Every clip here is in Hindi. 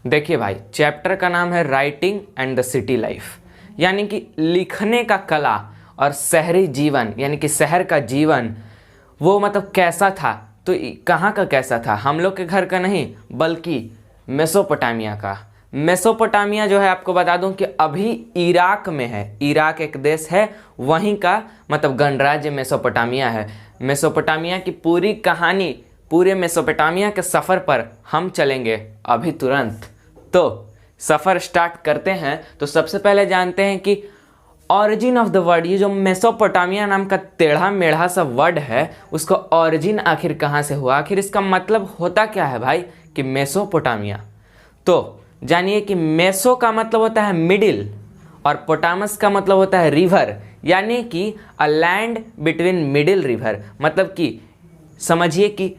देखिए भाई, चैप्टर का नाम है writing and the city life, यानी कि लिखने का कला और शहरी जीवन, यानी कि शहर का जीवन वो मतलब कैसा था। तो कहाँ का कैसा था, हम लोग के घर का नहीं बल्कि मेसोपोटामिया का। मेसोपोटामिया जो है आपको बता दूं कि अभी इराक में है। इराक एक देश है, वहीं का मतलब गणराज्य मेसोपोटामिया है। मेसोपोटामिया की पूरी कहानी, पूरे मेसोपोटामिया के सफ़र पर हम चलेंगे अभी तुरंत। तो सफ़र स्टार्ट करते हैं। तो सबसे पहले जानते हैं कि ऑरिजिन ऑफ द वर्ड, ये जो मेसोपोटामिया नाम का टेढ़ा मेढ़ा सा वर्ड है, उसका ऑरिजिन आखिर कहाँ से हुआ, आखिर इसका मतलब होता क्या है भाई कि मेसोपोटामिया। तो जानिए कि मेसो का मतलब होता है मिडिल और पोटामस का मतलब होता है रिवर, यानी कि a land between middle river. मतलब कि समझिए कि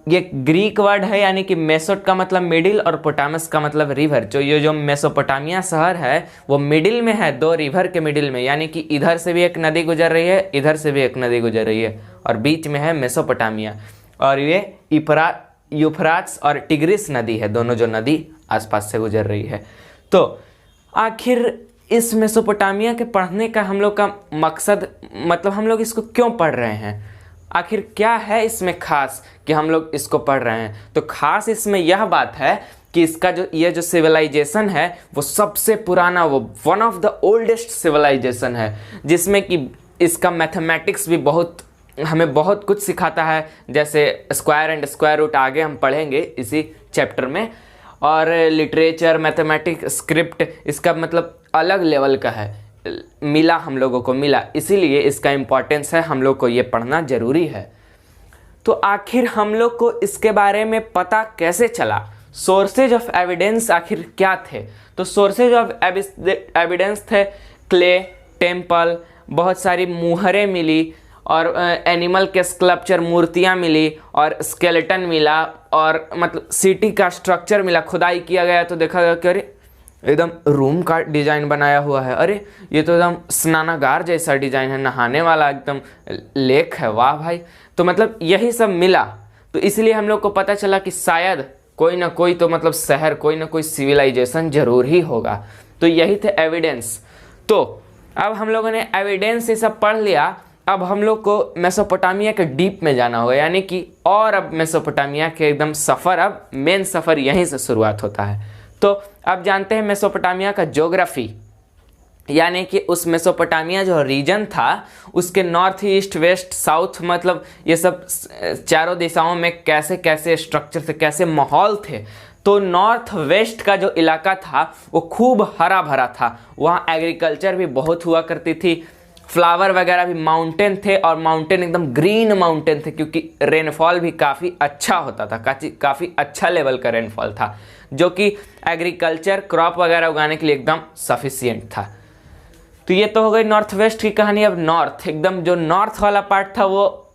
ये ग्रीक वर्ड है, यानी कि मेसोट का मतलब मिडिल और पोटामस का मतलब रिवर। जो मेसोपोटामिया शहर है वो मिडिल में है, दो रिवर के मिडिल में, यानी कि इधर से भी एक नदी गुजर रही है, इधर से भी एक नदी गुजर रही है, और बीच में है मेसोपोटामिया। और ये यूफ्राट्स और टिग्रिस नदी है, दोनों जो नदी आसपास से गुजर रही है। तो आखिर इस मेसोपोटामिया के पढ़ने का हम लोग का मकसद, मतलब हम लोग इसको क्यों पढ़ रहे हैं, आखिर क्या है इसमें खास कि हम लोग इसको पढ़ रहे हैं। तो खास इसमें यह बात है कि इसका ये जो सिविलाइजेशन है वो सबसे पुराना, वो one of the oldest civilisation है, जिसमें कि इसका मैथमेटिक्स भी हमें बहुत कुछ सिखाता है। जैसे स्क्वायर एंड स्क्वायर रूट आगे हम पढ़ेंगे इसी चैप्टर में। और लिटरेचर, मैथमेटिक्स, स्क्रिप्ट, इसका मतलब अलग लेवल का है, मिला हम लोगों को मिला, इसीलिए इसका इम्पोर्टेंस है, हम लोग को ये पढ़ना ज़रूरी है। तो आखिर हम लोग को इसके बारे में पता कैसे चला, सोर्सेज ऑफ एविडेंस आखिर क्या थे। तो सोर्सेज ऑफ एविडेंस थे क्ले, टेम्पल, बहुत सारी मुहरें मिली, और एनिमल के स्कल्पचर, मूर्तियाँ मिली, और स्केलेटन मिला, और मतलब सिटी का स्ट्रक्चर मिला, खुदाई किया गया तो देखा गया कि अरे एकदम रूम का डिज़ाइन बनाया हुआ है, अरे ये तो एकदम स्नानागार जैसा डिज़ाइन है, नहाने वाला एकदम लेक है, वाह भाई। तो मतलब यही सब मिला, तो इसलिए हम लोग को पता चला कि शायद कोई ना कोई तो मतलब शहर, कोई ना कोई सिविलाइजेशन जरूर ही होगा। तो यही थे एविडेंस। तो अब हम लोगों ने एविडेंस ये सब पढ़ लिया, अब हम लोग को मेसोपोटामिया के डीप में जाना होगा, यानी कि और अब मेसोपोटामिया के एकदम सफ़र, अब मेन सफ़र यहीं से शुरुआत होता है। तो अब जानते हैं मेसोपोटामिया का ज्योग्राफी, यानी कि उस मेसोपोटामिया जो रीजन था उसके नॉर्थ, ईस्ट, वेस्ट, साउथ, मतलब ये सब चारों दिशाओं में कैसे कैसे स्ट्रक्चर थे, कैसे माहौल थे। तो नॉर्थ वेस्ट का जो इलाका था वो खूब हरा भरा था, वहाँ एग्रीकल्चर भी बहुत हुआ करती थी, फ्लावर वगैरह भी, माउंटेन थे, और माउंटेन एकदम ग्रीन माउंटेन थे, क्योंकि रेनफॉल भी काफ़ी अच्छा होता था, काफ़ी अच्छा लेवल का रेनफॉल था, जो कि एग्रीकल्चर, क्रॉप वगैरह उगाने के लिए एकदम सफिशिएंट था। तो ये तो हो गई नॉर्थ वेस्ट की कहानी। अब नॉर्थ, एकदम जो नॉर्थ वाला पार्ट था वो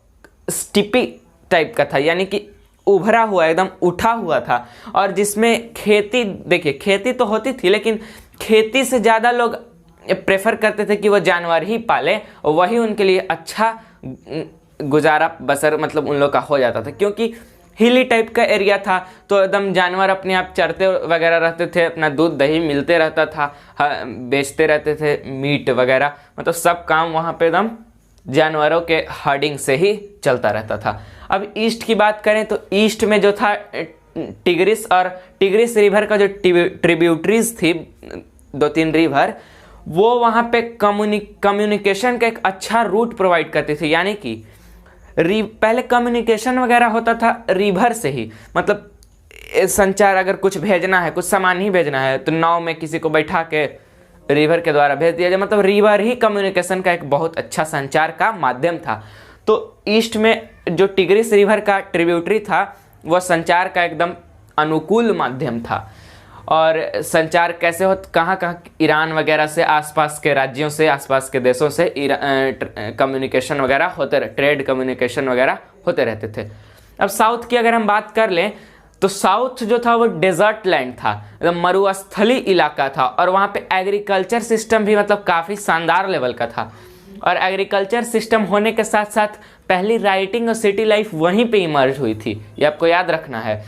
स्टिपी टाइप का था, यानी कि उभरा हुआ, एकदम उठा हुआ था, और जिसमें खेती, देखिए खेती तो होती थी, लेकिन खेती से ज़्यादा लोग प्रेफर करते थे कि वो जानवर ही पाले, और वही उनके लिए अच्छा गुजारा बसर मतलब उन लोग का हो जाता था, क्योंकि हिली टाइप का एरिया था, तो एकदम जानवर अपने आप चरते वगैरह रहते थे, अपना दूध दही मिलते रहता था, बेचते रहते थे मीट वगैरह, मतलब सब काम वहाँ पे एकदम जानवरों के हर्डिंग से ही चलता रहता था। अब ईस्ट की बात करें तो ईस्ट में जो था टिग्रिस, और टिग्रिस रिवर का जो ट्रिब्यूटरीज थी, 2-3 रिवर, वो वहाँ पे कम्युनिकेशन का एक अच्छा रूट प्रोवाइड करती थी, यानी कि पहले कम्युनिकेशन वगैरह होता था रिवर से ही, मतलब संचार, अगर कुछ भेजना है, कुछ सामान ही भेजना है, तो नाव में किसी को बैठा के रिवर के द्वारा भेज दिया जाए, मतलब रिवर ही कम्युनिकेशन का एक बहुत अच्छा संचार का माध्यम था। तो ईस्ट में जो टिग्रिस रिवर का ट्रिब्यूटरी था वह संचार का एकदम अनुकूल माध्यम था। और संचार कैसे हो, कहाँ कहाँ, ईरान वगैरह से, आसपास के राज्यों से, आसपास के देशों से कम्युनिकेशन वगैरह होते रहे, ट्रेड कम्युनिकेशन वगैरह होते रहते थे। अब साउथ की अगर हम बात कर लें तो साउथ जो था वो डेजर्ट लैंड था, मतलब मरुस्थली इलाका था, और वहाँ पे एग्रीकल्चर सिस्टम भी मतलब काफ़ी शानदार लेवल का था। और एग्रीकल्चर सिस्टम होने के साथ साथ पहली राइटिंग और सिटी लाइफ वहीं पे इमर्ज हुई थी, ये आपको याद रखना है।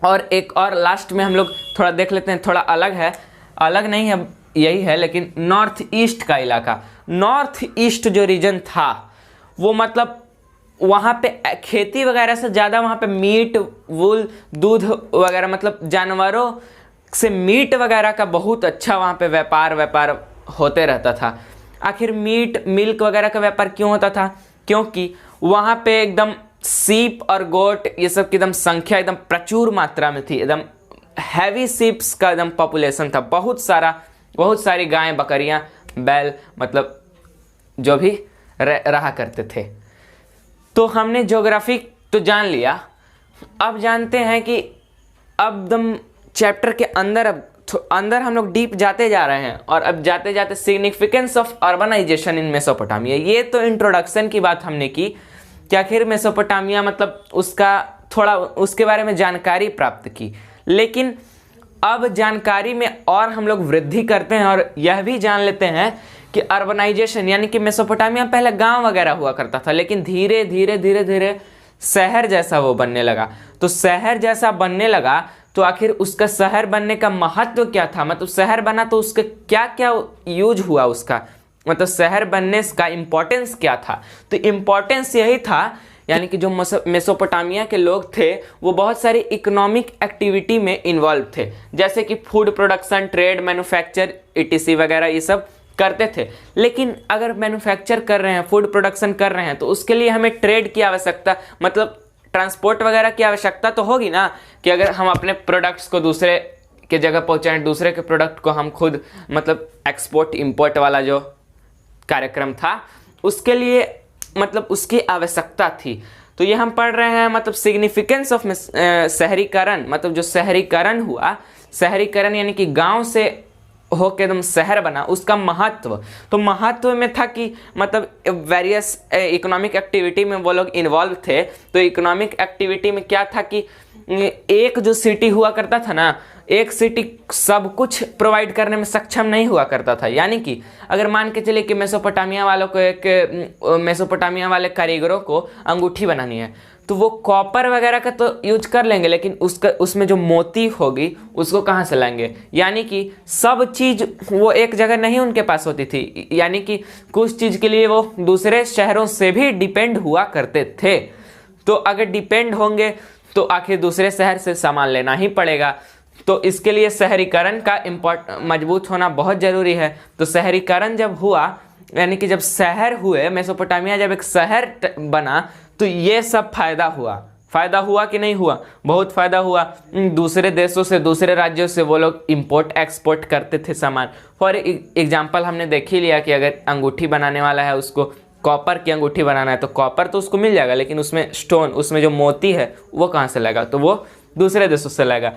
और एक और लास्ट में हम लोग थोड़ा देख लेते हैं, थोड़ा अलग है, अलग नहीं है, यही है, लेकिन नॉर्थ ईस्ट का इलाका। नॉर्थ ईस्ट जो रीजन था वो मतलब वहाँ पे खेती वगैरह से ज़्यादा वहाँ पे मीट, वूल, दूध वगैरह, मतलब जानवरों से मीट वगैरह का बहुत अच्छा वहाँ पे व्यापार होते रहता था। आखिर मीट, मिल्क वगैरह का व्यापार क्यों होता था? क्योंकि वहाँ पे एकदम सीप और गोट ये सब की एकदम संख्या एकदम प्रचुर मात्रा में थी, एकदम हैवी सीप्स का एकदम पॉपुलेशन था, बहुत सारी गायें, बकरियां, बैल, मतलब जो भी रहा करते थे। तो हमने ज्योग्राफी तो जान लिया, अब जानते हैं कि अब एकदम चैप्टर के अंदर हम लोग डीप जाते जा रहे हैं, और अब जाते जाते significance of urbanisation in Mesopotamia. ये तो इंट्रोडक्शन की बात हमने की कि आखिर मेसोपोटामिया मतलब उसका थोड़ा उसके बारे में जानकारी प्राप्त की, लेकिन अब जानकारी में और हम लोग वृद्धि करते हैं और यह भी जान लेते हैं कि अर्बनाइजेशन यानी कि मेसोपोटामिया पहले गांव वगैरह हुआ करता था, लेकिन धीरे धीरे शहर जैसा वो बनने लगा। तो शहर जैसा बनने लगा तो आखिर उसका शहर बनने का महत्व क्या था, मतलब शहर बना तो उसका क्या क्या यूज हुआ, उसका मतलब शहर बनने का इम्पोर्टेंस क्या था? तो इम्पोर्टेंस यही था यानी कि जो मेसोपोटामिया के लोग थे वो बहुत सारी इकोनॉमिक एक्टिविटी में इन्वॉल्व थे, जैसे कि food production, trade, manufacture, etc वगैरह ये सब करते थे। लेकिन अगर मैन्युफैक्चर कर रहे हैं, फूड प्रोडक्शन कर रहे हैं, तो उसके लिए हमें ट्रेड की आवश्यकता, मतलब ट्रांसपोर्ट वगैरह की आवश्यकता तो होगी ना, कि अगर हम अपने प्रोडक्ट्स को दूसरे के जगह पहुंचाएं, दूसरे के प्रोडक्ट को हम खुद, मतलब एक्सपोर्ट इंपोर्ट वाला जो कार्यक्रम था उसके लिए मतलब उसकी आवश्यकता थी। तो ये हम पढ़ रहे हैं मतलब सिग्निफिकेंस ऑफ शहरीकरण, मतलब जो शहरीकरण हुआ, शहरीकरण यानी कि गांव से होके एकदम शहर बना, उसका महत्व। तो महत्व में था कि मतलब वेरियस इकोनॉमिक एक्टिविटी में वो लोग इन्वॉल्व थे। तो इकोनॉमिक एक्टिविटी में क्या था कि एक जो सिटी हुआ करता था ना, एक सिटी सब कुछ प्रोवाइड करने में सक्षम नहीं हुआ करता था। यानी कि अगर मान के चले कि मेसोपोटामिया वाले कारीगरों को अंगूठी बनानी है, तो वो कॉपर वगैरह का तो यूज कर लेंगे, लेकिन उसमें जो मोती होगी उसको कहाँ से लाएंगे? यानी कि सब चीज़ वो एक जगह नहीं उनके पास होती थी, यानी कि कुछ चीज़ के लिए वो दूसरे शहरों से भी डिपेंड हुआ करते थे। तो अगर डिपेंड होंगे तो आखिर दूसरे शहर से सामान लेना ही पड़ेगा। तो इसके लिए शहरीकरण का मजबूत होना बहुत ज़रूरी है। तो शहरीकरण जब हुआ, यानी कि जब शहर हुए, मेसोपोटामिया जब एक शहर बना, तो ये सब फायदा हुआ कि नहीं हुआ? बहुत फायदा हुआ। दूसरे देशों से, दूसरे राज्यों से वो लोग इंपोर्ट एक्सपोर्ट करते थे सामान। फॉर एग्जांपल हमने देख ही लिया कि अगर अंगूठी बनाने वाला है, उसको कॉपर की अंगूठी बनाना है, तो कॉपर तो उसको मिल जाएगा, लेकिन उसमें स्टोन, उसमें जो मोती है वो कहाँ से लाएगा? तो वो दूसरे देशों से लाएगा।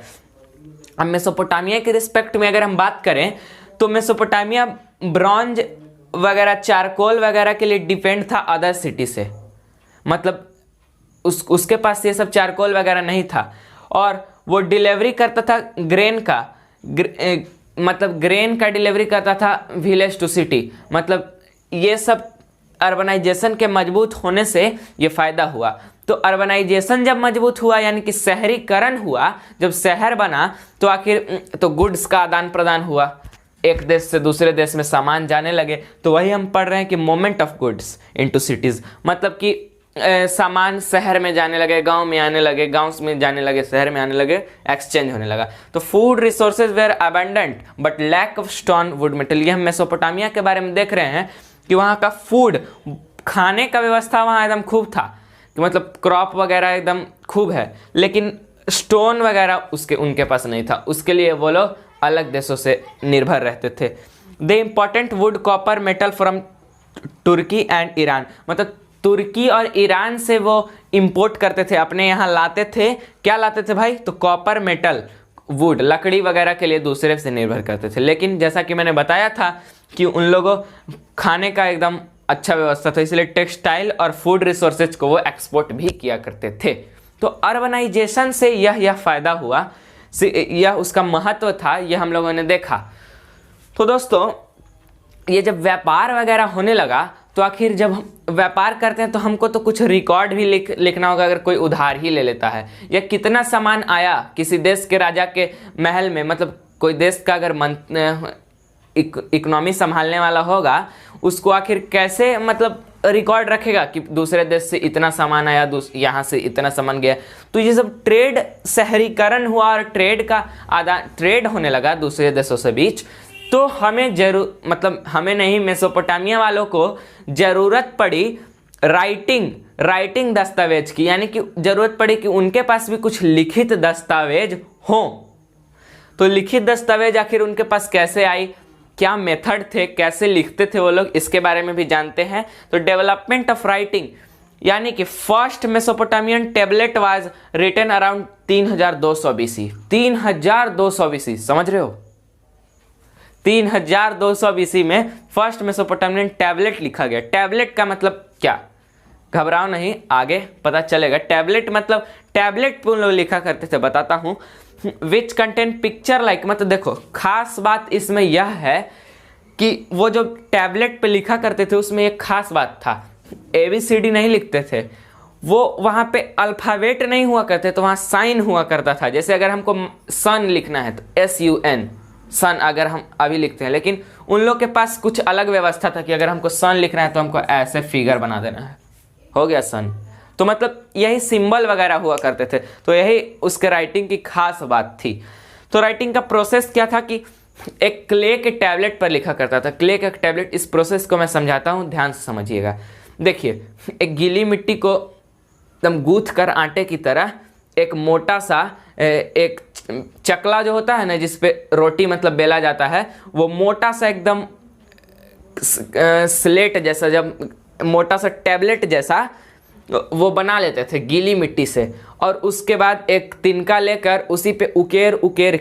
अब मेसोपोटामिया के रिस्पेक्ट में अगर हम बात करें तो मेसोपोटामिया ब्रॉन्ज वगैरह, चारकोल वगैरह के लिए डिपेंड था अदर सिटी से, मतलब उसके पास ये सब चारकोल वगैरह नहीं था। और वो डिलीवरी करता था ग्रेन का, मतलब ग्रेन का डिलीवरी करता था विलेज टू सिटी। मतलब ये सब अर्बनाइजेशन के मजबूत होने से ये फायदा हुआ। तो अर्बनाइजेशन जब मजबूत हुआ यानी कि शहरीकरण हुआ, जब शहर बना तो आखिर तो गुड्स का आदान प्रदान हुआ, एक देश से दूसरे देश में सामान जाने लगे। तो वही हम पढ़ रहे हैं कि movement of goods into cities, मतलब कि सामान शहर में जाने लगे, गांव में आने लगे, गांव में जाने लगे, शहर में आने लगे, एक्सचेंज होने लगा। तो food resources were abundant but lack of stone wood metal. ये हम मेसोपोटामिया के बारे में देख रहे हैं कि वहाँ का फूड, खाने का व्यवस्था वहाँ एकदम खूब था, कि मतलब क्रॉप वगैरह एकदम खूब है, लेकिन स्टोन वगैरह उनके पास नहीं था। उसके लिए वो लोग अलग देशों से निर्भर रहते थे। The important wood, copper, metal from Turkey and Iran, मतलब तुर्की और ईरान से वो इंपोर्ट करते थे, अपने यहाँ लाते थे। क्या लाते थे भाई? तो कॉपर, मेटल, वुड, लकड़ी वगैरह के लिए दूसरे से निर्भर करते थे। लेकिन जैसा कि मैंने बताया था कि उन लोगों खाने का एकदम अच्छा व्यवस्था था, इसलिए टेक्सटाइल और फूड रिसोर्सेज को वो एक्सपोर्ट भी किया करते थे। तो अर्बनाइजेशन से यह फायदा हुआ, यह उसका महत्व था, यह हम लोगों ने देखा। तो दोस्तों, ये जब व्यापार वगैरह होने लगा तो आखिर जब हम व्यापार करते हैं तो हमको तो कुछ रिकॉर्ड भी लिखना होगा। अगर कोई उधार ही ले लेता है, या कितना सामान आया किसी देश के राजा के महल में, मतलब कोई देश का अगर इकोनॉमी संभालने वाला होगा, उसको आखिर कैसे मतलब रिकॉर्ड रखेगा कि दूसरे देश से इतना सामान आया, यहाँ से इतना सामान गया। तो ये सब ट्रेड शहरीकरण हुआ और ट्रेड होने लगा दूसरे देशों से बीच। तो हमें नहीं, मेसोपोटामिया वालों को जरूरत पड़ी राइटिंग दस्तावेज की, यानी कि जरूरत पड़ी कि उनके पास भी कुछ लिखित दस्तावेज हो। तो लिखित दस्तावेज आखिर उनके पास कैसे आई, क्या मेथड थे, कैसे लिखते थे वो लोग, इसके बारे में भी जानते हैं। तो डेवलपमेंट ऑफ राइटिंग, यानी कि first Mesopotamian tablet was written around 3200 BC। 3200 BC, समझ रहे हो? 3200 BC में फर्स्ट मेसोपोटामियन टैबलेट लिखा गया। टैबलेट का मतलब क्या, घबराओ नहीं, आगे पता चलेगा। टैबलेट मतलब टैबलेट पे उन लोग लिखा करते थे, बताता हूँ। विच कंटेन पिक्चर लाइक, मतलब देखो खास बात इसमें यह है कि वो जो टैबलेट पे लिखा करते थे उसमें एक खास बात था, ABCD नहीं लिखते थे वो, वहाँ पे अल्फ़ाबेट नहीं हुआ करते, तो वहाँ साइन हुआ करता था। जैसे अगर हमको सन लिखना है तो SUN, सन अगर हम अभी लिखते हैं, लेकिन उन लोग के पास कुछ अलग व्यवस्था था कि अगर हमको सन लिखना है तो हमको ऐसे फिगर बना देना है, हो गया सन। तो मतलब यही सिंबल वगैरह हुआ करते थे, तो यही उसके राइटिंग की खास बात थी। तो राइटिंग का प्रोसेस क्या था कि एक क्ले के टैबलेट पर लिखा करता था। क्ले का टैबलेट, इस प्रोसेस को मैं समझाता हूँ, ध्यान से समझिएगा। देखिए, एक गीली मिट्टी को एकदम गूंथ कर आटे की तरह एक मोटा सा एक चकला जो होता है ना, जिसपे रोटी मतलब बेला जाता है, वो मोटा सा एकदम स्लेट जैसा, जब मोटा सा टैबलेट जैसा वो बना लेते थे गीली मिट्टी से। और उसके बाद एक तिनका लेकर उसी पे उकेर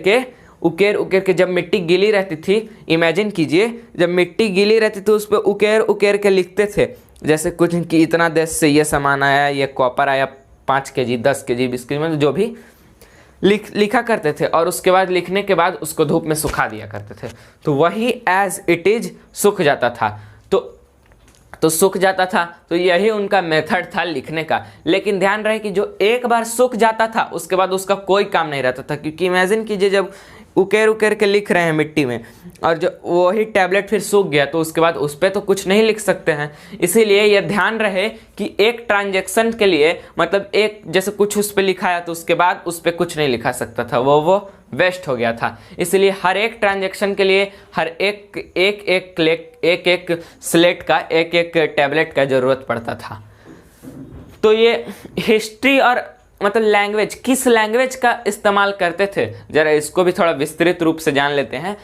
के जब मिट्टी गीली रहती थी, इमेजिन कीजिए, जब मिट्टी गीली रहती थी उस पर उकेर के लिखते थे। जैसे कुछ कि इतना देश से ये सामान आया, ये कॉपर आया 5 kg, 10 kg, 20 kg, मतलब जो भी लिखा करते थे। और उसके बाद लिखने के बाद उसको धूप में सुखा दिया करते थे, तो वही एज इट इज सूख जाता था। तो सूख जाता था, तो यही उनका मेथड था लिखने का। लेकिन ध्यान रहे कि जो एक बार सूख जाता था उसके बाद उसका कोई काम नहीं रहता था, क्योंकि इमेजिन कीजिए जब उकेर के लिख रहे हैं मिट्टी में, और जो वही टैबलेट फिर सूख गया, तो उसके बाद उस पर तो कुछ नहीं लिख सकते हैं। इसीलिए यह ध्यान रहे कि एक ट्रांजैक्शन के लिए, मतलब एक जैसे कुछ उस पर लिखाया तो उसके बाद उस पर कुछ नहीं लिखा सकता था, वो वेस्ट हो गया था। इसलिए हर एक ट्रांजैक्शन के लिए हर एक स्लेट का, एक टैबलेट का जरूरत पड़ता था। तो ये हिस्ट्री और मतलब लैंग्वेज, किस लैंग्वेज का इस्तेमाल करते थे, जरा इसको भी थोड़ा विस्तृत रूप से जान लेते हैं।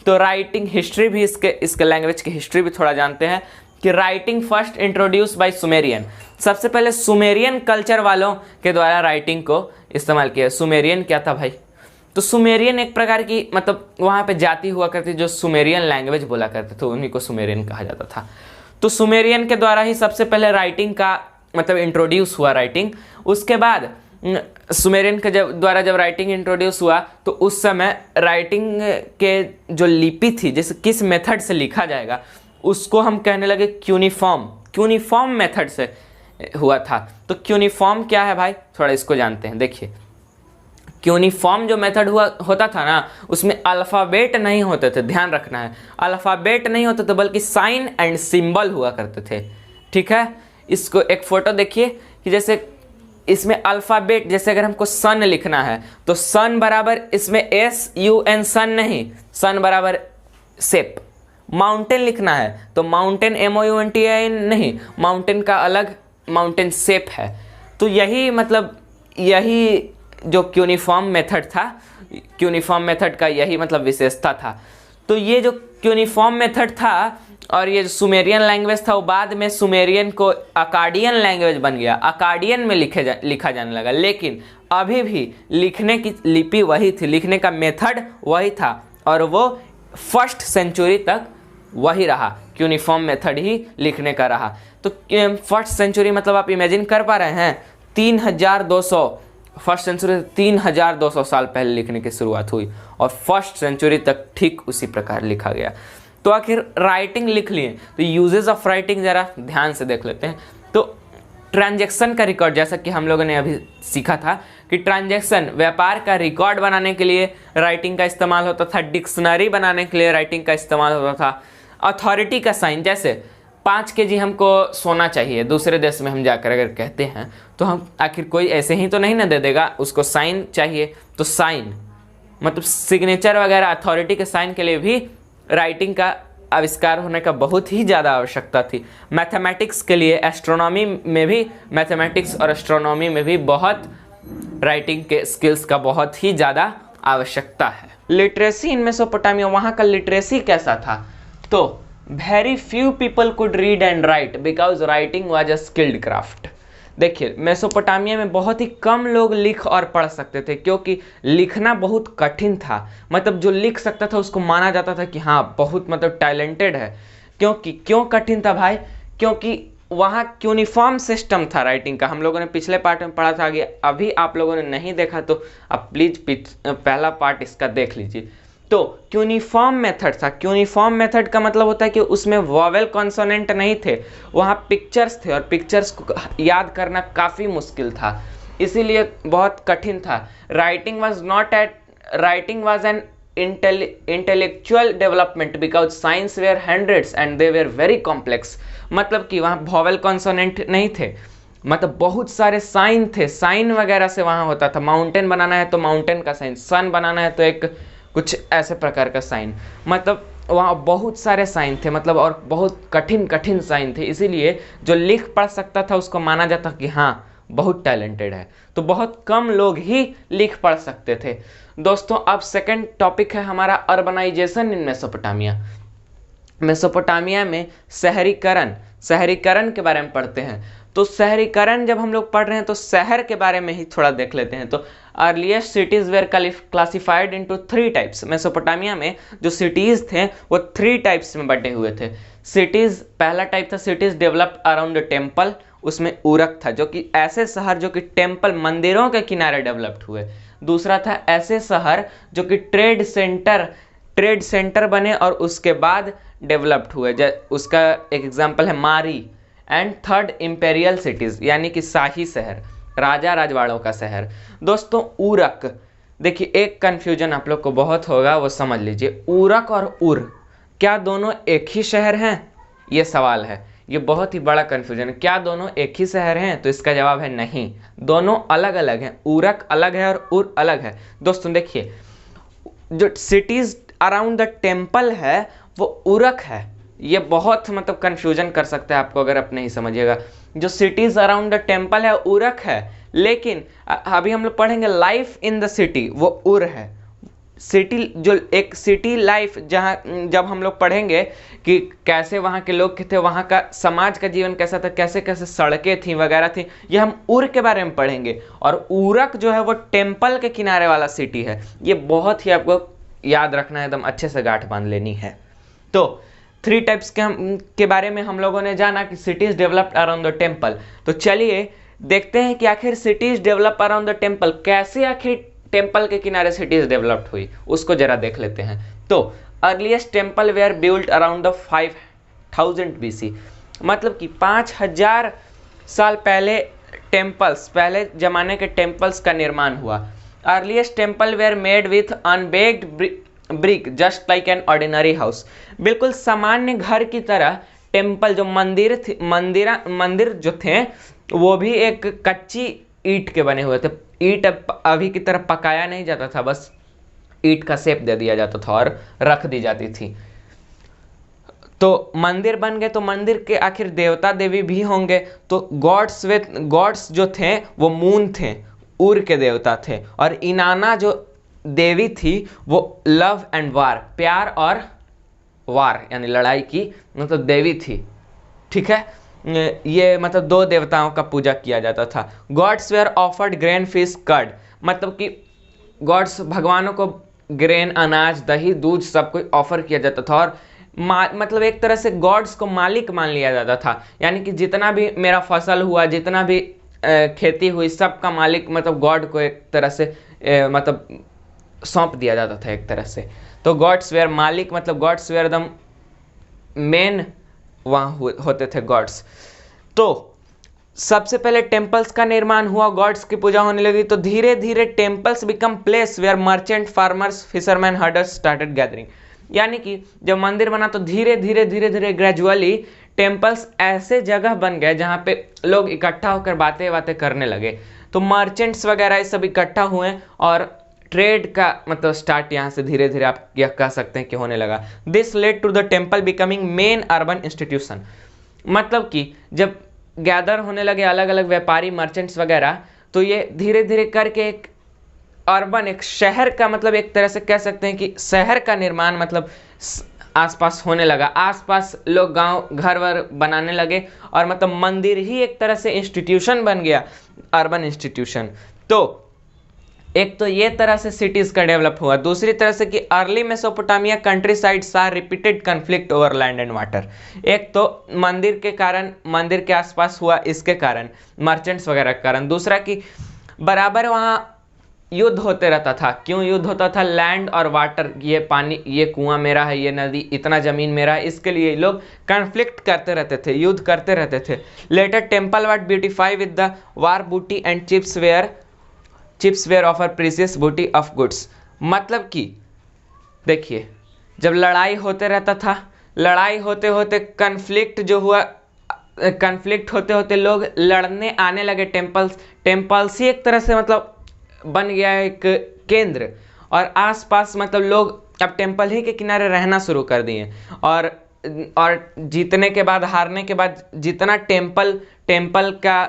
तो राइटिंग हिस्ट्री भी, इसके लैंग्वेज की हिस्ट्री भी थोड़ा जानते हैं कि writing first introduce by Sumerian. सबसे पहले सुमेरियन कल्चर वालों के द्वारा राइटिंग को इस्तेमाल किया। सुमेरियन क्या था भाई? तो सुमेरियन एक प्रकार की, मतलब वहाँ पे जाति हुआ करती जो सुमेरियन लैंग्वेज बोला करते थे, उन्हीं को सुमेरियन कहा जाता था। तो सुमेरियन के द्वारा ही सबसे पहले राइटिंग का मतलब इंट्रोड्यूस हुआ राइटिंग। उसके बाद सुमेरियन के द्वारा जब राइटिंग इंट्रोड्यूस हुआ, तो उस समय राइटिंग के जो लिपि थी, जैसे किस मेथड से लिखा जाएगा, उसको हम कहने लगे क्यूनिफॉर्म मेथड से हुआ था। तो क्यूनिफॉर्म क्या है भाई, थोड़ा इसको जानते हैं। देखिए, क्यूनिफॉर्म जो मेथड होता था ना, उसमें अल्फ़ाबेट नहीं होते थे, ध्यान रखना है, अल्फ़ाबेट नहीं होते थे, बल्कि साइन एंड सिंबल हुआ करते थे। ठीक है, इसको एक फोटो देखिए कि जैसे इसमें अल्फ़ाबेट, जैसे अगर हमको सन लिखना है तो सन बराबर इसमें SUN सन नहीं, सन बराबर शेप। माउंटेन लिखना है तो माउंटेन MOUNTAIN नहीं, माउंटेन का अलग माउंटेन शेप है। तो यही मतलब यही जो क्यूनिफॉर्म मेथड था, क्यूनिफॉर्म मेथड का यही मतलब विशेषता था। तो ये जो क्यूनिफॉर्म मेथड था और ये सुमेरियन लैंग्वेज था, वो बाद में सुमेरियन को अकाडियन लैंग्वेज बन गया, अकाडियन में लिखा जाने लगा। लेकिन अभी भी लिखने की लिपि वही थी, लिखने का मेथड वही था, और वो फर्स्ट सेंचुरी तक वही रहा, क्यूनिफॉर्म मेथड ही लिखने का रहा। तो फर्स्ट सेंचुरी मतलब आप इमेजिन कर पा रहे हैं, 3200, फर्स्ट सेंचुरी 3200 साल पहले लिखने की शुरुआत हुई, और फर्स्ट सेंचुरी तक ठीक उसी प्रकार लिखा गया। तो आखिर राइटिंग लिख लिए, तो यूजेस ऑफ राइटिंग ज़रा ध्यान से देख लेते हैं। तो ट्रांजैक्शन का रिकॉर्ड, जैसा कि हम लोगों ने अभी सीखा था कि ट्रांजैक्शन व्यापार का रिकॉर्ड बनाने के लिए राइटिंग का इस्तेमाल होता था, डिक्शनरी बनाने के लिए राइटिंग का इस्तेमाल होता था, अथॉरिटी का साइन, जैसे 5 kg हमको सोना चाहिए, दूसरे देश में हम जाकर अगर कहते हैं तो हम आखिर कोई ऐसे ही तो नहीं ना दे देगा, उसको साइन चाहिए, तो साइन मतलब सिग्नेचर वगैरह अथॉरिटी के साइन के लिए भी राइटिंग का आविष्कार होने का बहुत ही ज़्यादा आवश्यकता थी। मैथमेटिक्स के लिए, एस्ट्रोनॉमी में भी, मैथमेटिक्स और एस्ट्रोनॉमी में भी बहुत राइटिंग के स्किल्स का बहुत ही ज़्यादा आवश्यकता है। लिटरेसी इन मेसोपोटामिया, वहाँ का लिटरेसी कैसा था? तो very few people could read and right because writing was a skilled craft. देखिए, मेसोपोटामिया में बहुत ही कम लोग लिख और पढ़ सकते थे, क्योंकि लिखना बहुत कठिन था। मतलब जो लिख सकता था उसको माना जाता था कि हाँ बहुत मतलब टैलेंटेड है। क्यों कठिन था भाई? क्योंकि वहाँ यूनिफॉर्म सिस्टम था राइटिंग का। हम लोगों ने पिछले पार्ट में पढ़ा था, अभी आप लोगों ने नहीं देखा तो आप प्लीज पहला पार्ट इसका देख लीजिए। तो यूनिफॉर्म मेथड था। यूनिफॉर्म मेथड का मतलब होता है कि उसमें वॉवेल कॉन्सोनेंट नहीं थे, वहाँ पिक्चर्स थे, और पिक्चर्स को याद करना काफ़ी मुश्किल था, इसीलिए बहुत कठिन था। Writing was an intellectual development because signs were hundreds and they were very complex. मतलब कि वहाँ वॉवेल कॉन्सोनेंट नहीं थे, मतलब बहुत सारे साइन थे, साइन वगैरह से वहाँ होता था। माउंटेन बनाना है तो माउंटेन का साइन, सन बनाना है तो एक कुछ ऐसे प्रकार का साइन, मतलब वहाँ बहुत सारे साइन थे, मतलब और बहुत कठिन साइन थे, इसीलिए जो लिख पढ़ सकता था उसको माना जाता कि हाँ बहुत टैलेंटेड है। तो बहुत कम लोग ही लिख पढ़ सकते थे। दोस्तों, अब सेकंड टॉपिक है हमारा अर्बनाइजेशन इन मेसोपोटामिया। मेसोपोटामिया में शहरीकरण के बारे में पढ़ते हैं। तो शहरीकरण जब हम लोग पढ़ रहे हैं तो शहर के बारे में ही थोड़ा देख लेते हैं। तो earliest cities were classified into 3 types. Mesopotamia में जो सिटीज थे वो 3 टाइप्स में बटे हुए थे। सिटीज, पहला टाइप था cities developed around the temple, उसमें उरक था, जो कि ऐसे शहर जो कि टेम्पल मंदिरों के किनारे डेवलप्ड हुए। दूसरा था ऐसे शहर जो कि ट्रेड सेंटर बने और उसके बाद डेवलप्ड हुए, उसका एक एग्जांपल है मारी। एंड थर्ड इंपेरियल सिटीज, यानी कि शाही शहर, राजा राजवाड़ों का शहर। दोस्तों, उरक, देखिए एक कंफ्यूजन आप लोग को बहुत होगा, वो समझ लीजिए। उरक और उर क्या दोनों एक ही शहर हैं? ये सवाल है, ये बहुत ही बड़ा कंफ्यूजन है। क्या दोनों एक ही शहर हैं? तो इसका जवाब है नहीं, दोनों अलग अलग हैं। उरक अलग है और उर अलग है। दोस्तों देखिए, जो सिटीज अराउंड द टेम्पल है वो उरक है। ये बहुत मतलब कंफ्यूजन कर सकता है आपको अगर आप नहीं समझिएगा। जो सिटीज अराउंड द टेम्पल है उरक है, लेकिन अभी हम लोग पढ़ेंगे लाइफ इन द सिटी, वो उर है। सिटी, जो एक सिटी लाइफ, जहाँ जब हम लोग पढ़ेंगे कि कैसे वहाँ के लोग थे, वहाँ का समाज का जीवन कैसा था, कैसे कैसे सड़कें थी वगैरह थी, ये हम उर के बारे में पढ़ेंगे। और उरक जो है वो टेम्पल के किनारे वाला सिटी है। ये बहुत ही आपको याद रखना है, एकदम अच्छे से गांठ बांध लेनी है। तो 3 टाइप्स के बारे में हम लोगों ने जाना कि cities developed around the temple. तो चलिए देखते हैं कि आखिर cities develop around the temple, कैसे आखिर टेम्पल के किनारे सिटीज डेवलप्ड हुई, उसको जरा देख लेते हैं। तो earliest temple were built around the 5000 BC, मतलब कि 5000 साल पहले टेम्पल्स, पहले जमाने के टेम्पल्स का निर्माण हुआ। Earliest temple were made with unbaked brick just like an ordinary house, बिल्कुल सामान्य घर की तरह टेम्पल, जो मंदिर जो थे वो भी एक कच्ची ईंट के बने हुए थे। ईंट अभी की तरह पकाया नहीं जाता था, बस ईंट का शेप दे दिया जाता था और रख दी जाती थी। तो मंदिर बन गए, तो मंदिर के आखिर देवता देवी भी होंगे। तो गॉड्स जो थे वो मून थे, उर के देवता थे। और इनाना जो देवी थी वो लव एंड वार, प्यार और वार यानी लड़ाई की मतलब देवी थी। ठीक है, ये मतलब 2 देवताओं का पूजा किया जाता था। Gods were offered grain fish curd, मतलब कि गॉड्स, भगवानों को ग्रेन, अनाज, दही, दूध सब कुछ ऑफर किया जाता था। और मतलब एक तरह से गॉड्स को मालिक मान लिया जाता था, यानी कि जितना भी मेरा फसल हुआ, जितना भी खेती हुई, सबका मालिक मतलब गॉड को एक तरह से मतलब सौंप दिया जाता था एक तरह से। तो गॉड्स वेयर मालिक, मतलब गॉड्स वेयर द मेन वहाँ होते थे गॉड्स। तो सबसे पहले टेम्पल्स का निर्माण हुआ, गॉड्स की पूजा होने लगी, तो धीरे धीरे temples become place where merchant, farmers, fisherman, herders started gathering. यानी कि जब मंदिर बना तो धीरे धीरे ग्रेजुअली टेम्पल्स ऐसे जगह बन गए जहाँ पे लोग इकट्ठा होकर बातें बातें करने लगे। तो मर्चेंट्स वगैरह ये सब इकट्ठा हुए और ट्रेड का मतलब स्टार्ट यहाँ से धीरे धीरे आप यह कह सकते हैं कि होने लगा। This led to the temple becoming main urban institution. मतलब कि जब गैदर होने लगे अलग अलग व्यापारी, मर्चेंट्स वगैरह, तो ये धीरे धीरे करके एक अर्बन, एक शहर का मतलब एक तरह से कह सकते हैं कि शहर का निर्माण मतलब आसपास होने लगा। आसपास लोग गांव घर वर बनाने लगे और मतलब मंदिर ही एक तरह से इंस्टीट्यूशन बन गया, अर्बन इंस्टीट्यूशन। तो एक तो ये तरह से सिटीज का डेवलप हुआ, दूसरी तरह से कि early Mesopotamia countrysides are repeated conflict over land and water. एक तो मंदिर के कारण, मंदिर के आसपास हुआ इसके कारण, मर्चेंट्स वगैरह के कारण। दूसरा कि बराबर वहाँ युद्ध होते रहता था। क्यों युद्ध होता था? लैंड और वाटर, ये पानी, ये कुआं मेरा है, ये नदी, इतना जमीन मेरा है, इसके लिए लोग कन्फ्लिक्ट करते रहते थे, युद्ध करते रहते थे। Later temple what beautify with the war booty and chips were offer precious booty of goods. मतलब कि देखिए, जब लड़ाई होते रहता था, लड़ाई होते होते कन्फ्लिक्ट जो हुआ, कन्फ्लिक्ट होते होते लोग लड़ने आने लगे। टेम्पल्स ही एक तरह से मतलब बन गया एक केंद्र, और आसपास मतलब लोग अब टेम्पल ही के किनारे रहना शुरू कर दिए। और जीतने के बाद, हारने के बाद जितना टेम्पल का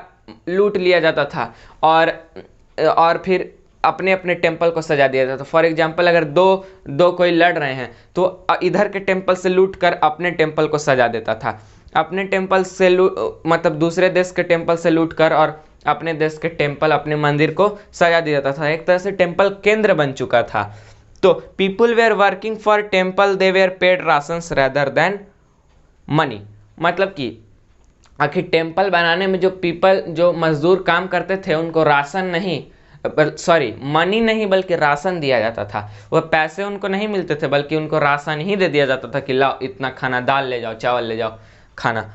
लूट लिया जाता था और फिर अपने अपने टेम्पल को सजा दिया जाता था। फॉर एग्जाम्पल, अगर दो कोई लड़ रहे हैं तो इधर के टेम्पल से लूट कर अपने टेम्पल को सजा देता था, अपने टेम्पल से मतलब दूसरे देश के टेम्पल से लूट कर और अपने देश के टेम्पल, अपने मंदिर को सजा दिया जाता था। एक तरह से टेम्पल केंद्र बन चुका था। तो people were working for temple, they were paid rations rather than money. मतलब कि आखिर टेम्पल बनाने में जो मजदूर काम करते थे उनको राशन नहीं, मनी नहीं बल्कि राशन दिया जाता था। वह पैसे उनको नहीं मिलते थे बल्कि उनको राशन ही दे दिया जाता था कि लाओ इतना खाना, दाल ले जाओ, चावल ले जाओ, खाना।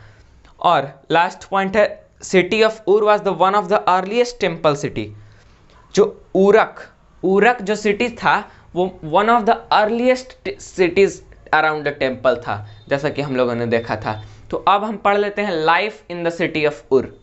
और लास्ट पॉइंट है, सिटी ऑफ उर was the one of the earliest temple city. जो उरक जो सिटी था वो one of the earliest cities around the temple था, जैसा कि हम लोगों ने देखा था। तो अब हम पढ़ लेते हैं life in the city of उर।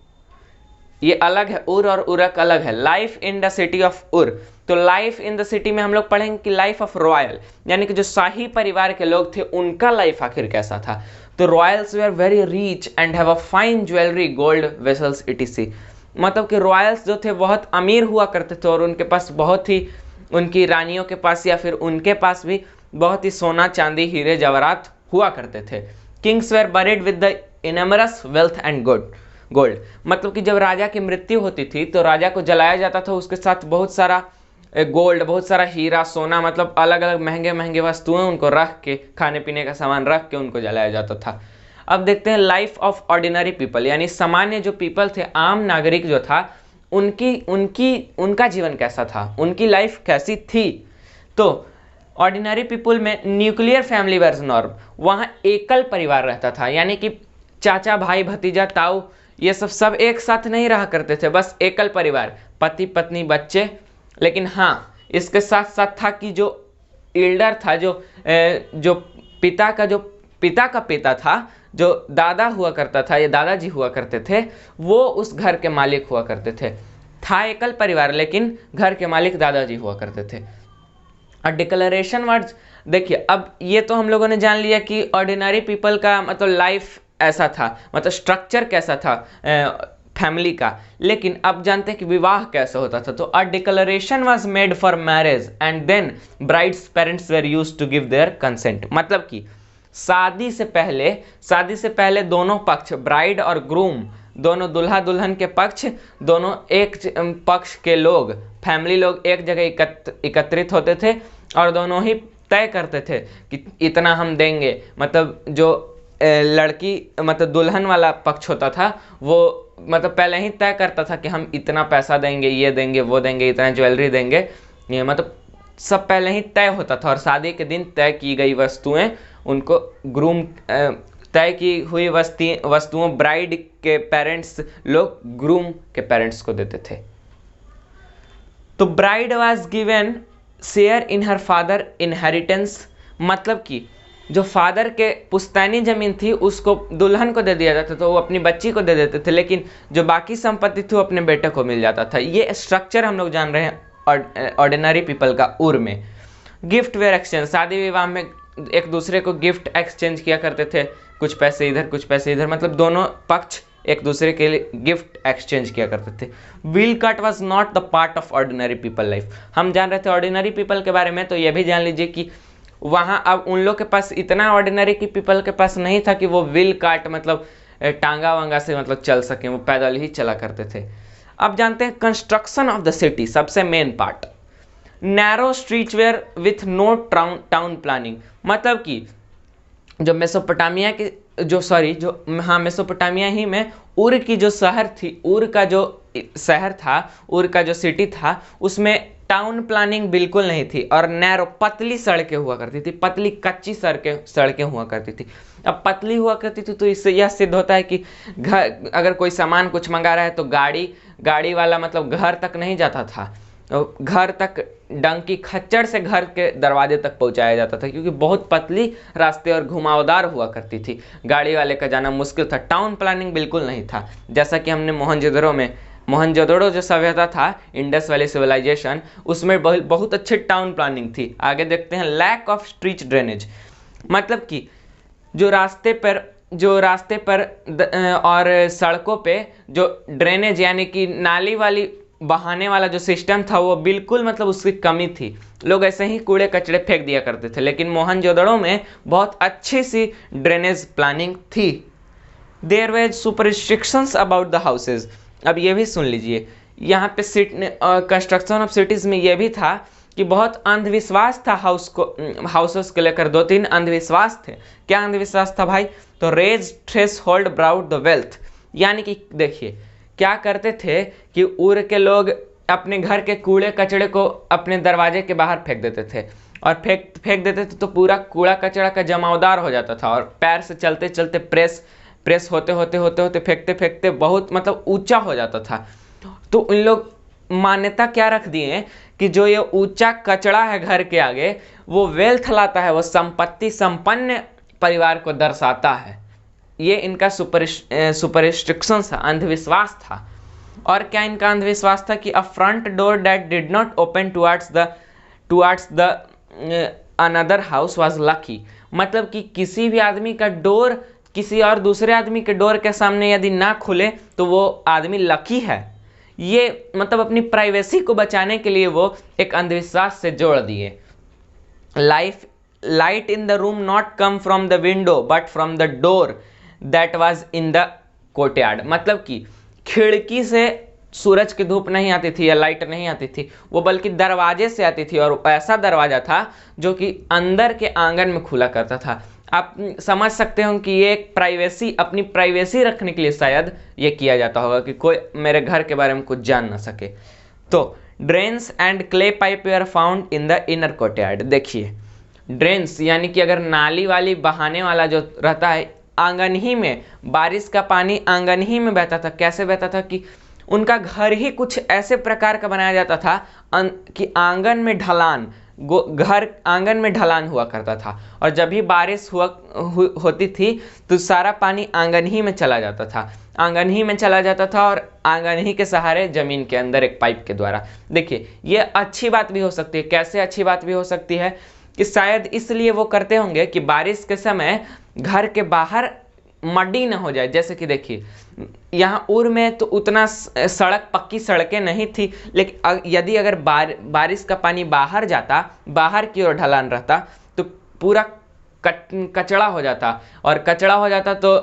ये अलग है, उर और उरक अलग है। Life in the city of उर, तो लाइफ इन द सिटी में हम लोग पढ़ेंगे कि लाइफ ऑफ रॉयल, यानी कि जो शाही परिवार के लोग थे उनका लाइफ आखिर कैसा था। तो Royals were very rich and have a fine jewellery, gold vessels etc.. मतलब कि रॉयल्स जो थे बहुत अमीर हुआ करते थे और उनके पास बहुत ही, उनकी रानियों के पास या फिर उनके पास भी बहुत ही सोना, चांदी, हीरे जवाहरात हुआ करते थे। Kings were buried with the enormous wealth and gold. मतलब कि जब राजा की मृत्यु होती थी तो राजा को जलाया जाता था, उसके साथ बहुत सारा गोल्ड, बहुत सारा हीरा, सोना, मतलब अलग अलग महंगे महंगे वस्तुएं उनको रख के, खाने पीने का सामान रख के उनको जलाया जाता था। अब देखते हैं लाइफ ऑफ ऑर्डिनरी पीपल, यानी सामान्य जो पीपल थे, आम नागरिक जो था, उनका जीवन कैसा था, उनकी लाइफ कैसी थी। तो ऑर्डिनरी पीपल में न्यूक्लियर फैमिली वेयर नॉर्म, वहाँ एकल परिवार रहता था, यानी कि चाचा, भाई, भतीजा, ताऊ, ये सब एक साथ नहीं रहा करते थे, बस एकल परिवार, पति, पत्नी, बच्चे। लेकिन हाँ, इसके साथ साथ था कि जो एल्डर था, जो पिता का पिता था, जो दादा हुआ करता था, ये दादाजी हुआ करते थे, वो उस घर के मालिक हुआ करते थे। था एकल परिवार लेकिन घर के मालिक दादाजी हुआ करते थे। और डिक्लेरेशन वर्ड्स, देखिए अब ये तो हम लोगों ने जान लिया कि ऑर्डिनरी पीपल का मतलब लाइफ ऐसा था, मतलब स्ट्रक्चर कैसा था फैमिली का। लेकिन अब जानते हैं कि विवाह कैसे होता था। तो a declaration was made for marriage and then bride's parents were used to give their consent. मतलब कि शादी से पहले दोनों पक्ष, ब्राइड और ग्रूम, दोनों दुल्हा दुल्हन के पक्ष, दोनों एक पक्ष के लोग, फैमिली लोग एक जगह एकत्रित होते थे और दोनों ही तय करते थे कि इतना हम देंगे। मतलब जो लड़की मतलब दुल्हन वाला पक्ष होता था वो मतलब पहले ही तय करता था कि हम इतना पैसा देंगे, ये देंगे, वो देंगे, इतना ज्वेलरी देंगे, ये मतलब सब पहले ही तय होता था। और शादी के दिन तय की गई वस्तुएं उनको ग्रूम तय की हुई वस्तुओं ब्राइड के पेरेंट्स लोग ग्रूम के पेरेंट्स को देते थे। तो bride was given share in her father inheritance, मतलब कि जो फादर के पुश्तैनी जमीन थी उसको दुल्हन को दे दिया जाता था, वो अपनी बच्ची को दे देते थे, लेकिन जो बाकी संपत्ति थी वो अपने बेटे को मिल जाता था। ये स्ट्रक्चर हम लोग जान रहे हैं ऑर्डिनरी पीपल का उर में। गिफ्ट वेयर एक्सचेंज, शादी विवाह में एक दूसरे को गिफ्ट एक्सचेंज किया करते थे, कुछ पैसे इधर कुछ पैसे इधर, मतलब दोनों पक्ष एक दूसरे के लिए गिफ्ट एक्सचेंज किया करते थे। Will cut was not the part of ordinary people life. हम जान रहे थे ऑर्डिनरी पीपल के बारे में, तो ये भी जान लीजिए कि वहाँ अब उन लोग के पास इतना ऑर्डिनरी की पीपल के पास नहीं था कि वो विल काट मतलब टांगा वांगा से मतलब चल सकें, वो पैदल ही चला करते थे। अब जानते हैं कंस्ट्रक्शन ऑफ द सिटी, सबसे main part. Narrow street were with no town planning, मतलब कि जो मेसोपोटामिया की मेसोपोटामिया ही में उर की जो शहर थी, उर का जो शहर था, उर का जो सिटी था, उसमें टाउन प्लानिंग बिल्कुल नहीं थी और नैरो पतली सड़कें हुआ करती थी, पतली कच्ची सड़कें हुआ करती थी। अब पतली हुआ करती थी तो इससे यह सिद्ध होता है कि घर अगर कोई सामान कुछ मंगा रहा है तो गाड़ी वाला मतलब घर तक नहीं जाता था, घर तक डंकी खच्चर से घर के दरवाजे तक पहुंचाया जाता था, क्योंकि बहुत पतली रास्ते और घुमावदार हुआ करती थी, गाड़ी वाले का जाना मुश्किल था। टाउन प्लानिंग बिल्कुल नहीं था, जैसा कि हमने मोहनजोदड़ो जो सभ्यता था, इंडस वैली सिविलाइजेशन, उसमें बहुत अच्छी टाउन प्लानिंग थी। आगे देखते हैं लैक ऑफ स्ट्रीट ड्रेनेज, मतलब कि जो रास्ते पर और सड़कों पे जो ड्रेनेज यानी कि नाली वाली बहाने वाला जो सिस्टम था वो बिल्कुल मतलब उसकी कमी थी, लोग ऐसे ही कूड़े कचड़े फेंक दिया करते थे। लेकिन मोहनजोदड़ो में बहुत अच्छी सी ड्रेनेज प्लानिंग थी। There was super restrictions about the houses, अब ये भी सुन लीजिए, यहाँ पे कंस्ट्रक्शन ऑफ सिटीज में ये भी था कि बहुत अंधविश्वास था हाउसेस को लेकर। 2-3 अंधविश्वास थे। क्या अंधविश्वास था भाई? तो raids threshold brought the wealth, यानी कि देखिए क्या करते थे कि उर के लोग अपने घर के कूड़े कचड़े को अपने दरवाजे के बाहर फेंक देते थे, और फेंक देते थे तो पूरा कूड़ा कचड़ा का जमावदार हो जाता था, और पैर से चलते चलते प्रेस होते फेंकते बहुत मतलब ऊंचा हो जाता था। तो उन लोग मान्यता क्या रख दिए कि जो ये ऊंचा कचड़ा है घर के आगे वो वेल्थ लाता है, वो संपत्ति संपन्न परिवार को दर्शाता है। ये इनका सुपरस्टिक्शन था, अंधविश्वास था। और क्या इनका अंधविश्वास था कि a front door that did not open towards the another house was lucky, मतलब कि किसी भी आदमी का डोर किसी और दूसरे आदमी के डोर के सामने यदि ना खुले तो वो आदमी लकी है। ये मतलब अपनी प्राइवेसी को बचाने के लिए वो एक अंधविश्वास से जोड़ दिए। Light in the room not come from the window but from the door that was in the courtyard, मतलब कि खिड़की से सूरज की धूप नहीं आती थी या लाइट नहीं आती थी, वो बल्कि दरवाजे से आती थी, और ऐसा दरवाजा था जो कि अंदर के आंगन में खुला करता था। आप समझ सकते हो कि ये एक अपनी प्राइवेसी रखने के लिए शायद ये किया जाता होगा कि कोई मेरे घर के बारे में कुछ जान ना सके। तो drains and clay pipe were found in the inner courtyard. देखिए ड्रेन्स यानी कि अगर नाली वाली बहाने वाला जो रहता है, आंगन ही में बारिश का पानी आंगन ही में बहता था। कैसे बहता था कि उनका घर ही कुछ ऐसे प्रकार का बनाया जाता था कि आंगन में ढलान हुआ करता था, और जब भी बारिश होती थी तो सारा पानी आंगन ही में चला जाता था, और आंगन ही के सहारे जमीन के अंदर एक पाइप के द्वारा। देखिए ये अच्छी बात भी हो सकती है। कैसे अच्छी बात भी हो सकती है कि शायद इसलिए वो करते होंगे कि बारिश के समय घर के बाहर मड्डी ना हो जाए। जैसे कि देखिए यहाँ उर में तो उतना पक्की सड़कें नहीं थी, लेकिन यदि अगर बारिश का पानी बाहर जाता, बाहर की ओर ढलान रहता, तो पूरा कचड़ा हो जाता, और कचड़ा हो जाता तो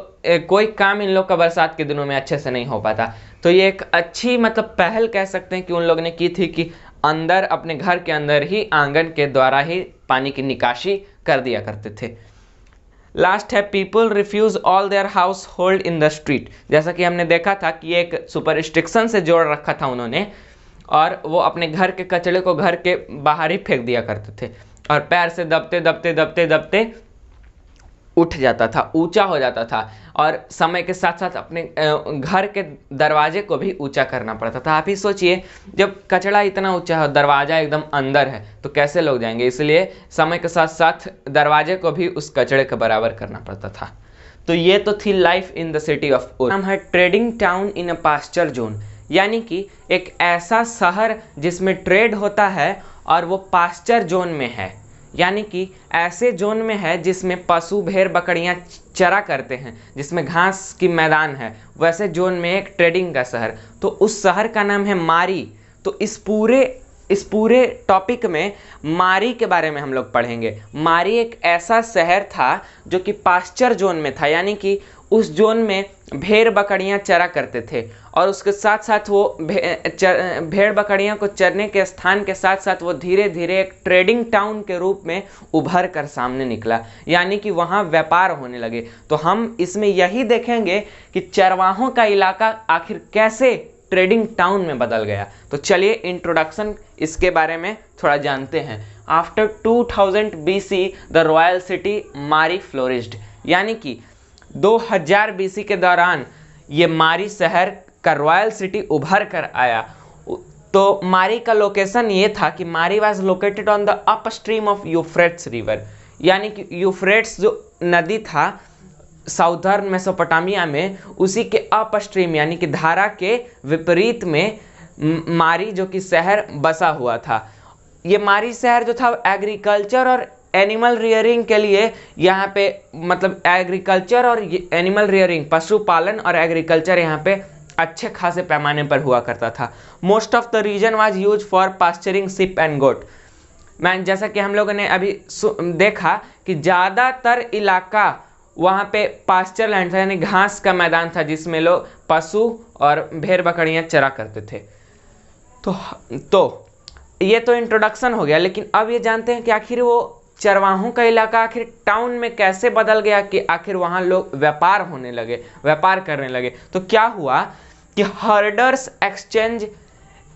कोई काम इन लोग का बरसात के दिनों में अच्छे से नहीं हो पाता। तो ये एक अच्छी मतलब पहल कह सकते हैं कि उन लोग ने की थी कि अंदर अपने घर के अंदर ही आंगन के द्वारा ही पानी की निकासी कर दिया करते थे। लास्ट है people refuse all their household in the street. जैसा कि हमने देखा था कि एक सुपरस्टिक्शन से जोड़ रखा था उन्होंने, और वो अपने घर के कचड़े को घर के बाहर ही फेंक दिया करते थे, और पैर से दबते उठ जाता था, ऊंचा हो जाता था, और समय के साथ साथ अपने घर के दरवाजे को भी ऊंचा करना पड़ता था। आप ही सोचिए, जब कचड़ा इतना ऊंचा है, दरवाजा एकदम अंदर है, तो कैसे लोग जाएंगे? इसलिए समय के साथ साथ दरवाजे को भी उस कचड़े के बराबर करना पड़ता था। तो ये तो थी life in the city of Ur. नाम है trading town in a pasture zone, यानी कि एक ऐसा शहर जिसमें ट्रेड होता है और वो पास्चर जोन में है, यानी कि ऐसे जोन में है जिसमें पशु भेड़ बकरियां चरा करते हैं, जिसमें घास की मैदान है, वैसे जोन में एक ट्रेडिंग का शहर। तो उस शहर का नाम है मारी। तो इस पूरे टॉपिक में मारी के बारे में हम लोग पढ़ेंगे। मारी एक ऐसा शहर था जो कि पास्चर जोन में था, यानी कि उस जोन में भेड़ बकरियां चरा करते थे, और उसके साथ साथ वो भेड़ बकरियां को चरने के स्थान के साथ साथ वो धीरे धीरे एक ट्रेडिंग टाउन के रूप में उभर कर सामने निकला, यानी कि वहाँ व्यापार होने लगे। तो हम इसमें यही देखेंगे कि चरवाहों का इलाका आखिर कैसे ट्रेडिंग टाउन में बदल गया। तो चलिए इंट्रोडक्शन इसके बारे में थोड़ा जानते हैं। After 2000 BC the royal city मारी फ्लोरिश्ड, यानी कि 2000 BC के दौरान ये मारी शहर का रॉयल सिटी उभर कर आया। तो मारी का लोकेशन ये था कि मारी was located on the up stream of Euphrates river, यानी कि यूफ्रेट्स जो नदी था साउथर्न मेसोपोटामिया में, उसी के अप स्ट्रीम यानी कि धारा के विपरीत में मारी जो कि शहर बसा हुआ था। ये मारी शहर जो था एग्रीकल्चर और एनिमल रियरिंग के लिए यहाँ पे, मतलब एग्रीकल्चर और एनिमल रियरिंग, पशुपालन और एग्रीकल्चर यहाँ पे अच्छे खासे पैमाने पर हुआ करता था। Most of the reason was use for pasturing sheep and goat. जैसा कि हम लोगों ने अभी देखा कि ज़्यादातर इलाका वहाँ पे पास्चर लैंड था, यानी घास का मैदान था जिसमें लोग पशु और भेड़ बकरियाँ चरा करते थे। तो ये तो इंट्रोडक्शन हो गया, लेकिन अब ये जानते हैं कि आखिर वो चरवाहों का इलाका आखिर टाउन में कैसे बदल गया, कि आखिर वहाँ लोग व्यापार होने लगे, व्यापार करने लगे। तो क्या हुआ कि herders exchange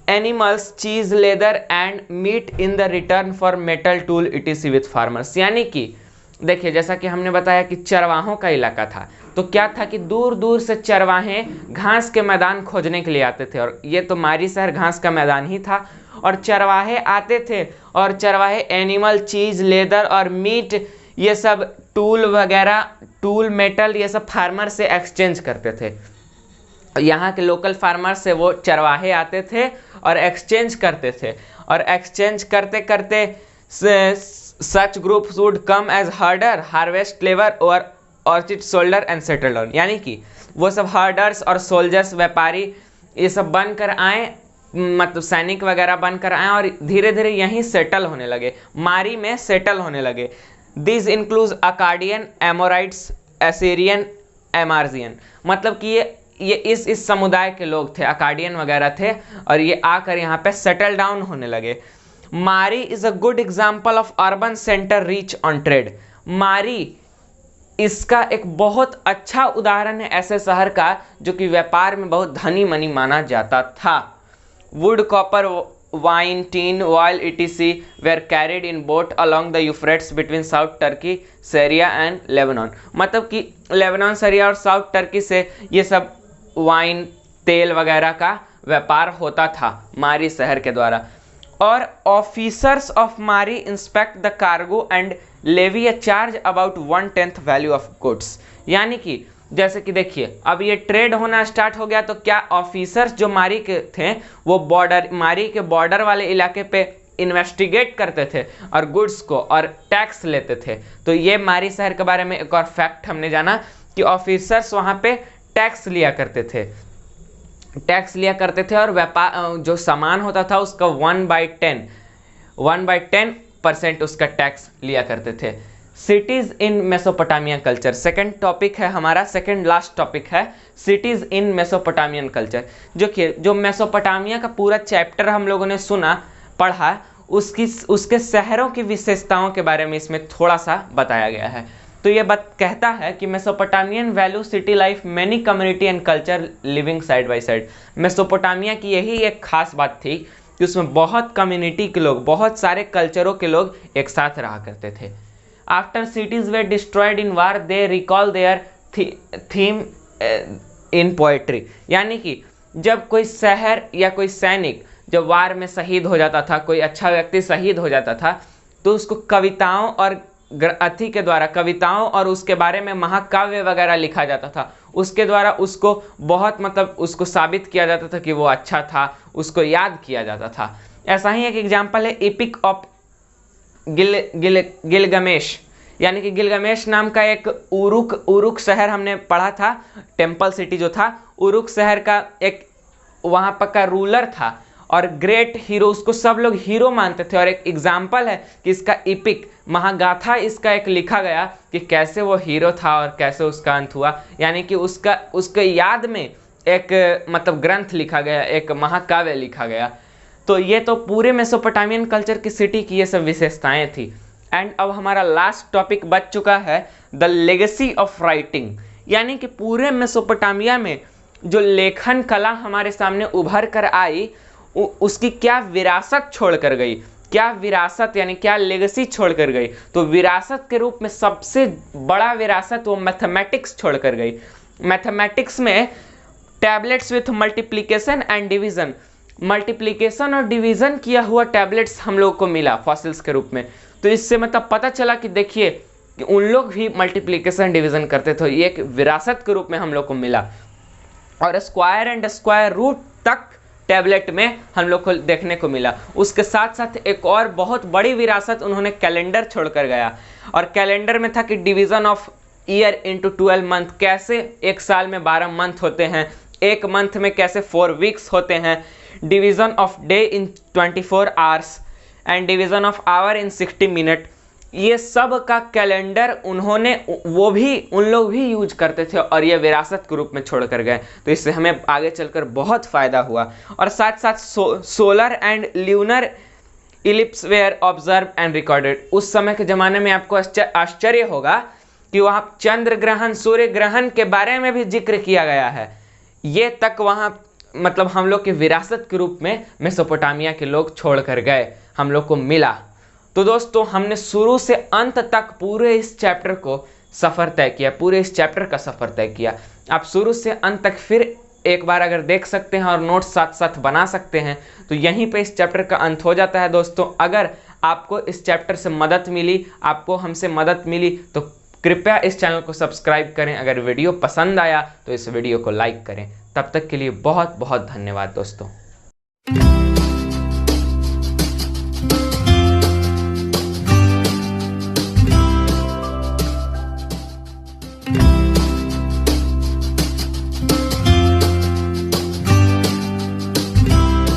animals, cheese, leather and meat in the return for metal tool etc with farmers. यानी कि देखिए, जैसा कि हमने बताया कि चरवाहों का इलाका था, तो क्या था कि दूर दूर से चरवाहे घास के मैदान खोजने के लिए आते थे, और ये तो मारी शहर घास का मैदान ही था। और चरवाहे आते थे और चरवाहे एनिमल, चीज, लेदर और मीट, ये सब टूल वगैरह, टूल, मेटल, ये सब फार्मर से एक्सचेंज करते थे। यहाँ के लोकल फार्मर से वो चरवाहे आते थे और एक्सचेंज करते थे, और एक्सचेंज करते करते such groups would come as herder, harvest labour और orchard soldier and settle down. यानी कि वो सब हर्डर्स और सोल्जर्स, व्यापारी, ये सब बनकर आए, मतलब सैनिक वगैरह बनकर आए और धीरे धीरे यहीं सेटल होने लगे, मारी में सेटल होने लगे। This includes Akkadian, Amorites, Assyrian, एमार्जियन। मतलब कि ये इस समुदाय के लोग थे, अकाडियन वगैरह थे, और ये आकर यहाँ पे सेटल डाउन होने लगे। मारी is a good example of urban centre reach on trade. मारी इसका एक बहुत अच्छा उदाहरण है ऐसे शहर का जो कि व्यापार में बहुत धनी मनी माना जाता था। Would, copper, wine, tin, oil etc were carried in boat along the Euphrates between South Turkey, Syria and Lebanon। मतलब कि लेबनान, सीरिया और साउथ टर्की से ये सब वाइन, तेल वगैरह का व्यापार होता था मारी शहर के द्वारा। और officers of Mari inspect the cargo and levy a charge about 1/10 value of goods. यानी कि जैसे कि देखिए, अब ये ट्रेड होना स्टार्ट हो गया, तो क्या ऑफिसर्स जो मारी के थे वो मारी के बॉर्डर वाले इलाके पे इन्वेस्टिगेट करते थे और गुड्स को और टैक्स लेते थे। तो ये मारी शहर के बारे में एक और फैक्ट हमने जाना कि ऑफिसर्स वहाँ पे टैक्स लिया करते थे और व्यापार जो सामान होता था उसका 1/10% उसका टैक्स लिया करते थे। Cities in Mesopotamia culture, second topic है हमारा, सेकंड लास्ट टॉपिक है सिटीज इन मेसोपोटामियन कल्चर। जो मेसोपोटामिया का पूरा चैप्टर हम लोगों ने पढ़ा, उसके शहरों की विशेषताओं के बारे में इसमें थोड़ा सा बताया गया है। तो ये बात कहता है कि Mesopotamian value city life, many community and culture living side by side. Mesopotamia की यही एक खास बात थी कि उसमें बहुत कम्युनिटी के लोग, बहुत सारे कल्चरों के लोग एक साथ रहा करते थे। After cities were destroyed in war they recall their theme in poetry. यानी कि जब कोई शहर या कोई सैनिक जब वार में शहीद हो जाता था, कोई अच्छा व्यक्ति शहीद हो जाता था, तो उसको कविताओं और अथी के द्वारा, कविताओं और उसके बारे में महाकाव्य वगैरह लिखा जाता था। उसके द्वारा उसको बहुत मतलब उसको साबित किया जाता था कि वो अच्छा था, उसको याद किया जाता था। ऐसा ही एक एग्जाम्पल है एपिक ऑफ गिलगमेश, यानी कि गिलगमेश नाम का एक उरुक शहर हमने पढ़ा था, टेम्पल सिटी जो था, उरुक शहर का एक वहाँ पर का रूलर था और ग्रेट हीरो, उसको सब लोग हीरो मानते थे। और एक एग्जाम्पल है कि इसका इपिक महागाथा इसका एक लिखा गया कि कैसे वो हीरो था और कैसे उसका अंत हुआ, यानी कि उसके याद में एक मतलब ग्रंथ लिखा गया, एक महाकाव्य लिखा गया। तो ये तो पूरे मेसोपोटामियन कल्चर की सिटी की ये सब विशेषताएं थी। एंड अब हमारा लास्ट टॉपिक बच चुका है द लेगेसी ऑफ राइटिंग, यानी कि पूरे मेसोपोटामिया में जो लेखन कला हमारे सामने उभर कर आई उसकी क्या विरासत छोड़ कर गई, क्या विरासत यानी क्या लेगेसी छोड़ कर गई। तो विरासत के रूप में सबसे बड़ा विरासत वो मैथमेटिक्स छोड़ कर गई। मैथमेटिक्स में tablets with multiplication and division, multiplication और डिवीजन किया हुआ टैबलेट्स हम लोग को मिला फॉसिल्स के रूप में। तो इससे मतलब पता चला कि देखिए कि उन लोग भी मल्टीप्लिकेशन डिवीजन करते थे, ये एक विरासत के रूप में हम लोग को मिला। और स्क्वायर एंड स्क्वायर रूट तक टैबलेट में हम लोग को देखने को मिला। उसके साथ साथ एक और बहुत बड़ी विरासत उन्होंने कैलेंडर छोड़कर गया, और कैलेंडर में था कि division of year into 12 month, कैसे एक साल में 12 मंथ होते हैं, एक मंथ में कैसे 4 वीक्स होते हैं, division of day in 24 hours and division of hour in 60 minute. ये सब का कैलेंडर उन्होंने वो भी उन लोग भी यूज करते थे और ये विरासत के रूप में छोड़ कर गए। तो इससे हमें आगे चलकर बहुत फायदा हुआ। और साथ साथ solar and lunar eclipse were observe and recorded. उस समय के ज़माने में आपको आश्चर्य होगा कि वहाँ चंद्र ग्रहण, सूर्य ग्रहण के बारे में भी जिक्र किया गया है। ये तक वहाँ मतलब हम लोग की विरासत के रूप में मेसोपोटामिया के लोग छोड़ कर गए, हम लोग को मिला। तो दोस्तों हमने शुरू से अंत तक पूरे इस चैप्टर को सफ़र तय किया, पूरे इस चैप्टर का सफ़र तय किया। आप शुरू से अंत तक फिर एक बार अगर देख सकते हैं और नोट्स साथ साथ बना सकते हैं तो यहीं पे इस चैप्टर का अंत हो जाता है। दोस्तों अगर आपको इस चैप्टर से मदद मिली, आपको हमसे मदद मिली, तो कृपया इस चैनल को सब्सक्राइब करें। अगर वीडियो पसंद आया तो इस वीडियो को लाइक करें। तब तक के लिए बहुत बहुत धन्यवाद दोस्तों।